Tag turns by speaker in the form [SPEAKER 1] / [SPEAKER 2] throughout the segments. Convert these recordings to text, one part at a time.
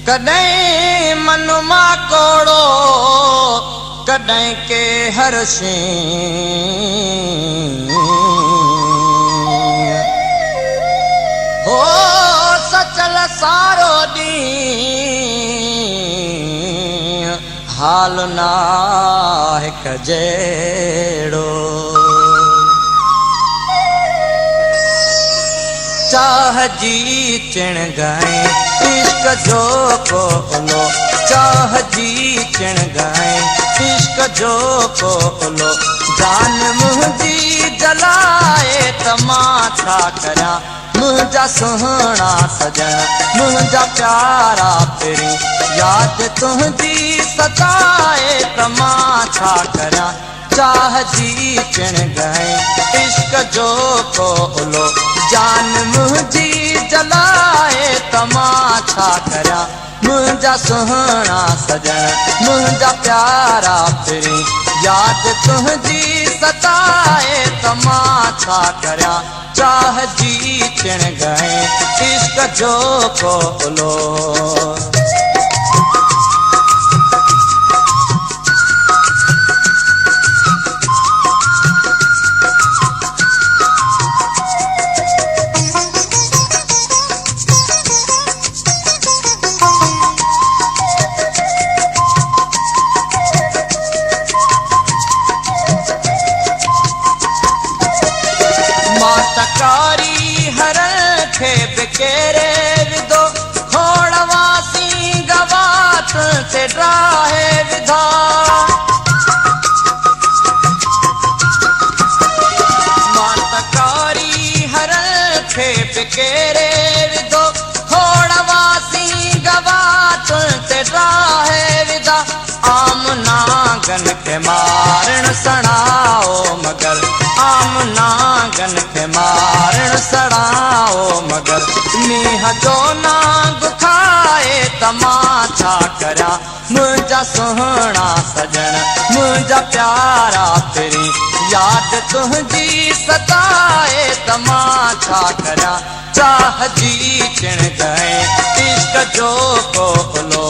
[SPEAKER 1] कॾहिं मन मां कोड़ो कॾहिं के हर शइ हो सचल सारो ॾींहुं हाल ना हिक जहिड़ो चाह जी चिण गाए इश्क जो कोलो चाह जी चिण गाए इश्क जो कोलो जान मुंहिंजी जलाए त मां छा करियां मुंहिंजा सुहिणा सजण मुंहिंजा प्यारा पहिरीं यादि तुंहिंजी सताए त मां छा करियां चाह जी चिण गाए इश्क जो कोलो जान मुंहिंजी जलाए त मां छा करियां मुंहिंजा सुहिणा सजण मुंहिंजा प्यारा पहिरीं यादि तुंहिंजी सताए त मां छा करियां चाह जी चिण गाए इश्क जो कोलो केरे विधो खोड़वासी गवात से ड्राहे विधा मातकारी हरल खे केरे विधो खोड़वासी गवात से ड्राहे विधा आम नागन के मारण सड़ाओ मगर आम नागन के मारण सड़ाओ मगर मींह जो नाग खाए त मां छा करियां मुंहिंजा सुहिणा सजण मुंहिंजा प्यारा पहिरीं यादि तुंहिंजी सताए त मां छा करियां चाह जी चिण गाए इश्क जो कोलो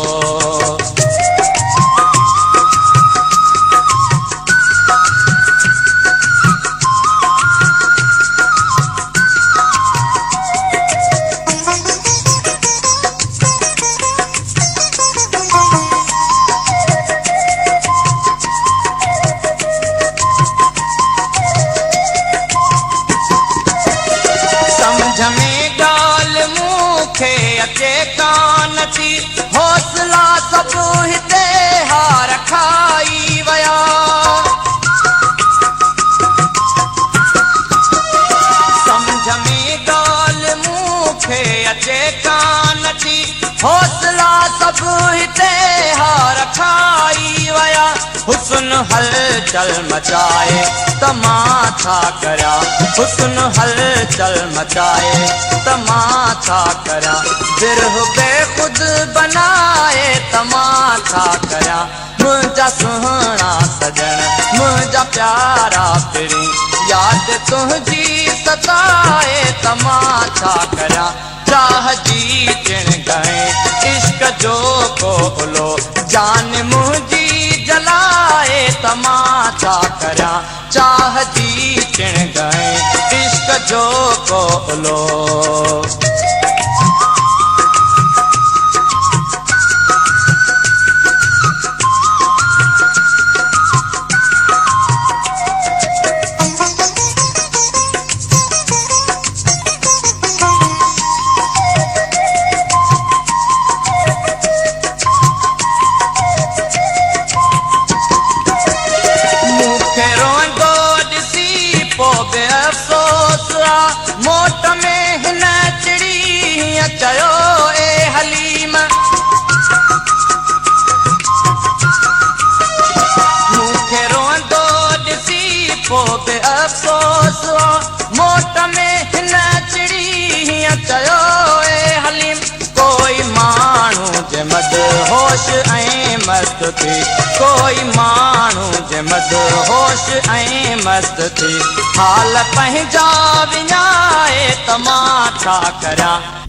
[SPEAKER 1] अचे कान थी हौसला सब हिते हार खाई वया समझ में ॻाल्हि मूंखे अचे कान थी हौसला सब हिते हार खाई वया हुस्न हलचल मचाए त मां छा करियां हुस्न हलचल मचाए त मां छा करियां बिरह बेखुद बनाए त मां छा करियां मुंहिंजा सुहिणा सजण मुंहिंजा प्यारा पहिरीं यादि तुंहिंजी सताए त मां छा करियां चाह जी चिण गाए इश्क जो कोलो जान मुंहिंजी जलाए त मां छा करियां चाह जी चिण गाए इश्क जो कोलो मोट में हिन चिड़ी चयो ए हलीम मूंखे रोंदो ॾिसी पोइ बि अफ़सोस मोट में हिन चिड़ी चयो ए हलीम कोई माण्हू जे मद होश ऐं मस्त थी कोई माण्हू जे मद होश ऐं मस्त थी हाल पंहिंजा विञाए त मां छा करियां।